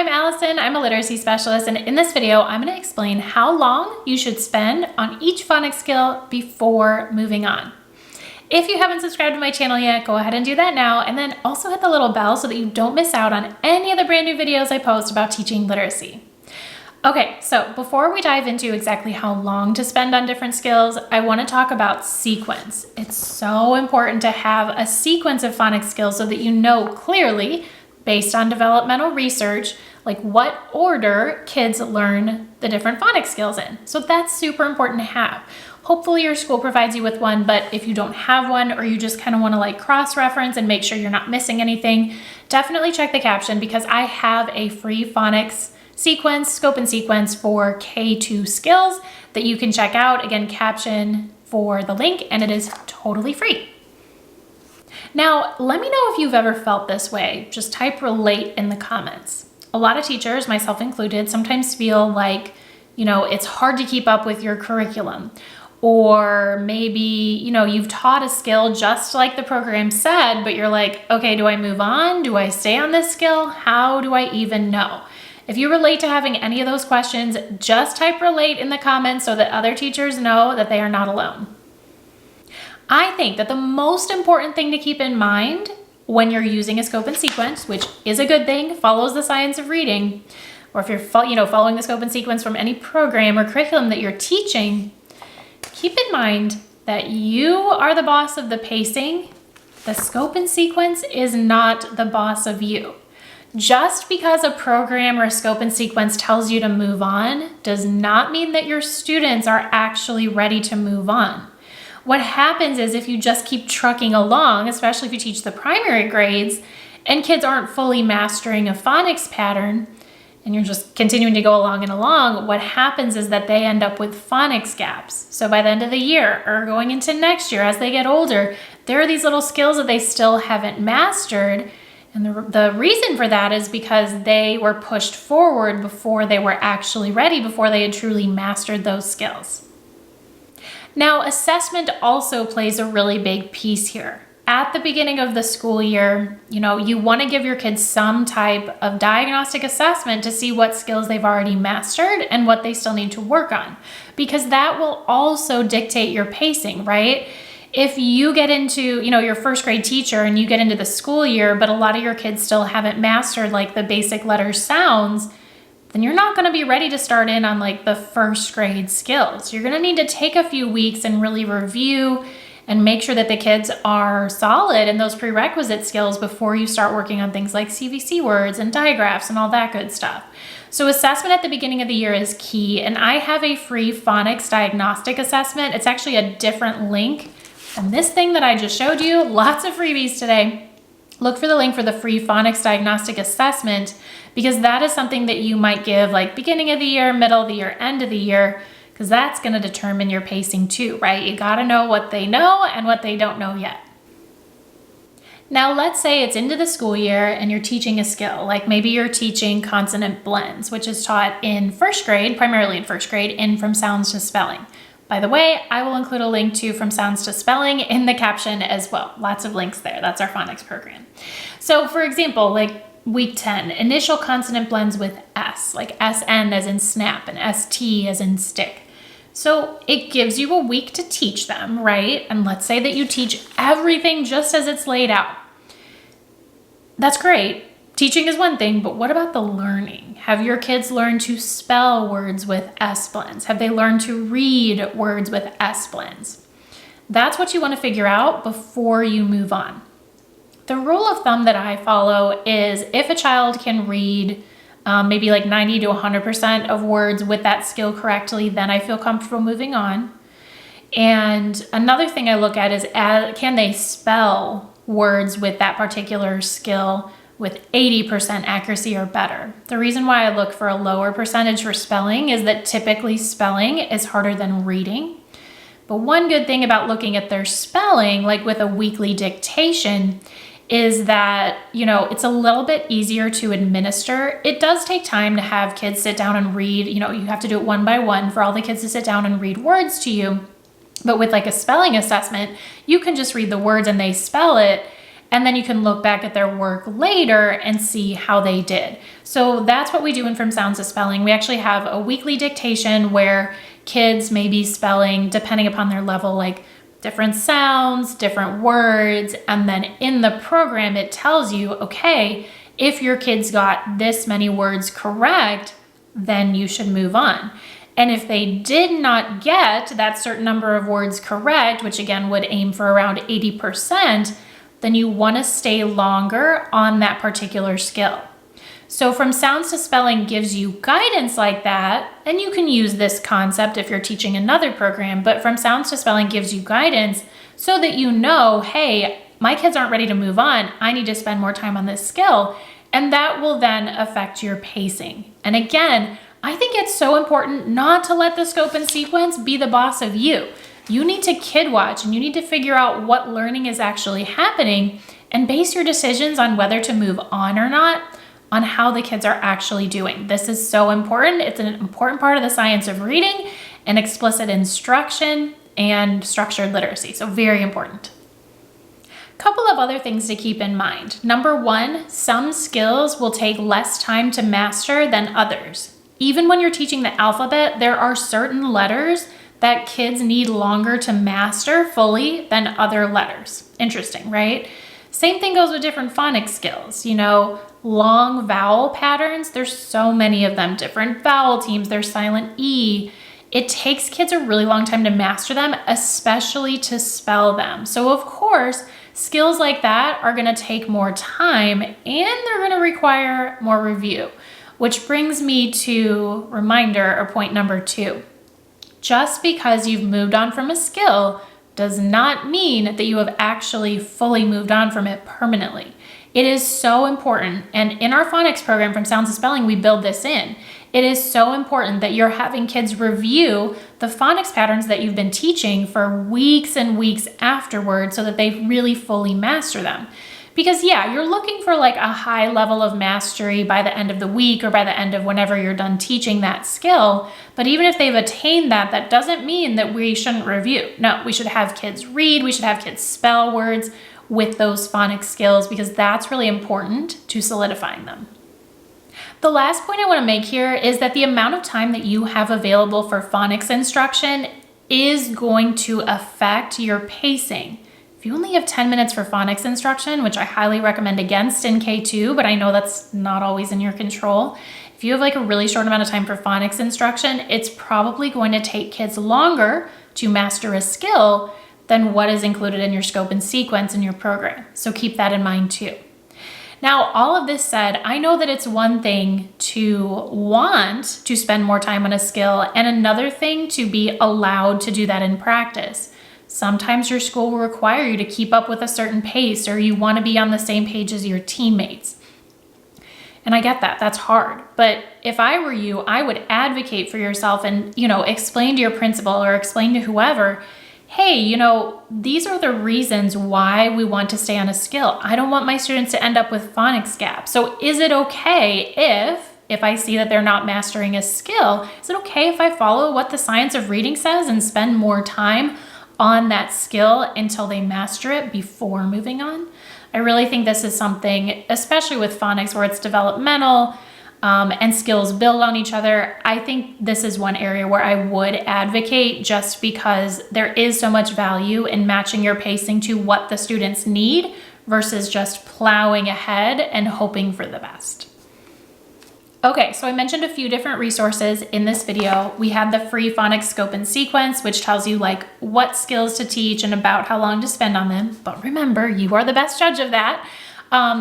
I'm Allison. I'm a literacy specialist, and in this video, I'm going to explain how long you should spend on each phonics skill before moving on. If you haven't subscribed to my channel yet, go ahead and do that now, and then also hit the little bell so that you don't miss out on any of the brand new videos I post about teaching literacy. Okay, so before we dive into exactly how long to spend on different skills, I want to talk about sequence. It's so important to have a sequence of phonics skills so that you know clearly, based on developmental research, like what order kids learn the different phonics skills in. So that's super important to have. Hopefully your school provides you with one, but if you don't have one or you just kind of want to like cross-reference and make sure you're not missing anything, definitely check the caption because I have a free phonics sequence, scope and sequence for K2 skills that you can check out. Again, caption for the link, and it is totally free. Now, let me know if you've ever felt this way. Just type relate in the comments. A lot of teachers, myself included, sometimes feel like, it's hard to keep up with your curriculum. Or maybe, you've taught a skill just like the program said, but you're like, okay, do I move on? Do I stay on this skill? How do I even know? If you relate to having any of those questions, just type relate in the comments so that other teachers know that they are not alone. I think that the most important thing to keep in mind when you're using a scope and sequence, which is a good thing, follows the science of reading, or if you're following the scope and sequence from any program or curriculum that you're teaching, keep in mind that you are the boss of the pacing. The scope and sequence is not the boss of you. Just because a program or a scope and sequence tells you to move on does not mean that your students are actually ready to move on. What happens is if you just keep trucking along, especially if you teach the primary grades and kids aren't fully mastering a phonics pattern and you're just continuing to go along and along, what happens is that they end up with phonics gaps. So by the end of the year or going into next year as they get older, there are these little skills that they still haven't mastered. And the reason for that is because they were pushed forward before they were actually ready, before they had truly mastered those skills. Now, assessment also plays a really big piece here. At the beginning of the school year, you want to give your kids some type of diagnostic assessment to see what skills they've already mastered and what they still need to work on, because that will also dictate your pacing, right? If you get into, your first grade teacher and you get into the school year, but a lot of your kids still haven't mastered like the basic letter sounds, then you're not going to be ready to start in on like the first grade skills. You're going to need to take a few weeks and really review and make sure that the kids are solid in those prerequisite skills before you start working on things like CVC words and digraphs and all that good stuff. So assessment at the beginning of the year is key, and I have a free phonics diagnostic assessment. It's actually a different link. And this thing that I just showed you, lots of freebies today. Look for the link for the free phonics diagnostic assessment because that is something that you might give like beginning of the year, middle of the year, end of the year, because that's going to determine your pacing too, right? You got to know what they know and what they don't know yet. Now, let's say it's into the school year and you're teaching a skill, like maybe you're teaching consonant blends, which is taught in first grade, primarily in first grade, in From Sounds to Spelling. By the way, I will include a link to From Sounds to Spelling in the caption as well. Lots of links there. That's our phonics program. So for example, like week 10, initial consonant blends with S, like SN as in snap and ST as in stick. So it gives you a week to teach them, right? And let's say that you teach everything just as it's laid out. That's great. Teaching is one thing, but what about the learning? Have your kids learned to spell words with S blends? Have they learned to read words with S blends? That's what you want to figure out before you move on. The rule of thumb that I follow is if a child can read maybe like 90 to 100% of words with that skill correctly, then I feel comfortable moving on. And another thing I look at is can they spell words with that particular skill with 80% accuracy or better. The reason why I look for a lower percentage for spelling is that typically spelling is harder than reading. But one good thing about looking at their spelling, like with a weekly dictation, is that, it's a little bit easier to administer. It does take time to have kids sit down and read. You have to do it one by one for all the kids to sit down and read words to you. But with like a spelling assessment, you can just read the words and they spell it. And then you can look back at their work later and see how they did. So that's what we do in From Sounds to Spelling. We actually have a weekly dictation where kids may be spelling, depending upon their level, like different sounds, different words. And then in the program, it tells you, okay, if your kids got this many words correct, then you should move on. And if they did not get that certain number of words correct, which again would aim for around 80%, then you want to stay longer on that particular skill. So From Sounds to Spelling gives you guidance like that, and you can use this concept if you're teaching another program, but From Sounds to Spelling gives you guidance so that you know, hey, my kids aren't ready to move on. I need to spend more time on this skill, and that will then affect your pacing. And again, I think it's so important not to let the scope and sequence be the boss of you. You need to kid watch, and you need to figure out what learning is actually happening and base your decisions on whether to move on or not on how the kids are actually doing. This is so important. It's an important part of the science of reading and explicit instruction and structured literacy. So very important. Couple of other things to keep in mind. Number one, some skills will take less time to master than others. Even when you're teaching the alphabet, there are certain letters that kids need longer to master fully than other letters. Interesting, right? Same thing goes with different phonics skills. Long vowel patterns, there's so many of them, different vowel teams, there's silent E. It takes kids a really long time to master them, especially to spell them. So of course, skills like that are gonna take more time and they're gonna require more review, which brings me to reminder or point number 2. Just because you've moved on from a skill does not mean that you have actually fully moved on from it permanently. It is so important, and in our phonics program, From Sounds to Spelling, we build this in. It is so important that you're having kids review the phonics patterns that you've been teaching for weeks and weeks afterwards so that they really fully master them. Because yeah, you're looking for like a high level of mastery by the end of the week or by the end of whenever you're done teaching that skill. But even if they've attained that, that doesn't mean that we shouldn't review. No, we should have kids read, we should have kids spell words with those phonics skills because that's really important to solidifying them. The last point I want to make here is that the amount of time that you have available for phonics instruction is going to affect your pacing. If you only have 10 minutes for phonics instruction, which I highly recommend against in K2, but I know that's not always in your control. If you have like a really short amount of time for phonics instruction, it's probably going to take kids longer to master a skill than what is included in your scope and sequence in your program. So keep that in mind too. Now, all of this said, I know that it's one thing to want to spend more time on a skill and another thing to be allowed to do that in practice. Sometimes your school will require you to keep up with a certain pace or you want to be on the same page as your teammates. And I get that, that's hard. But if I were you, I would advocate for yourself and, explain to your principal or explain to whoever, hey, these are the reasons why we want to stay on a skill. I don't want my students to end up with phonics gaps. So is it okay if I see that they're not mastering a skill, is it okay if I follow what the science of reading says and spend more time on that skill until they master it before moving on? I really think this is something, especially with phonics where it's developmental, and skills build on each other. I think this is one area where I would advocate just because there is so much value in matching your pacing to what the students need versus just plowing ahead and hoping for the best. Okay, so I mentioned a few different resources in this video. We had the free phonics scope and sequence, which tells you like what skills to teach and about how long to spend on them. But remember, you are the best judge of that.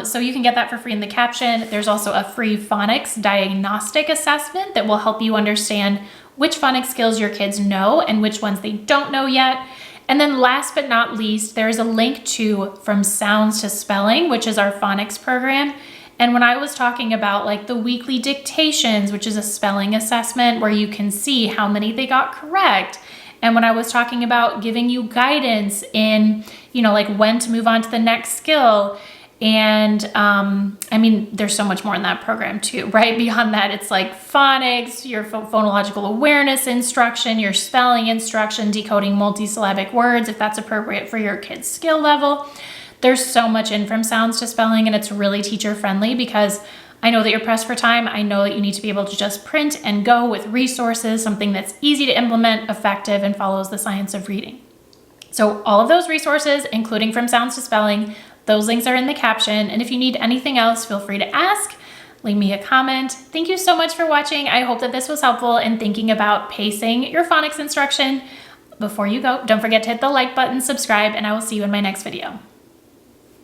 So you can get that for free in the caption. There's also a free phonics diagnostic assessment that will help you understand which phonics skills your kids know and which ones they don't know yet. And then last but not least, there's a link to From Sounds to Spelling, which is our phonics program. And when I was talking about like the weekly dictations, which is a spelling assessment where you can see how many they got correct. And when I was talking about giving you guidance in, like when to move on to the next skill. And there's so much more in that program too, right? Beyond that, it's like phonics, your phonological awareness instruction, your spelling instruction, decoding multisyllabic words, if that's appropriate for your kid's skill level. There's so much in from sounds to spelling, and it's really teacher friendly because I know that you're pressed for time. I know that you need to be able to just print and go with resources, something that's easy to implement, effective, and follows the science of reading. So all of those resources, including from sounds to spelling, those links are in the caption. And if you need anything else, feel free to ask, leave me a comment. Thank you so much for watching. I hope that this was helpful in thinking about pacing your phonics instruction. Before you go, don't forget to hit the like button, subscribe, and I will see you in my next video.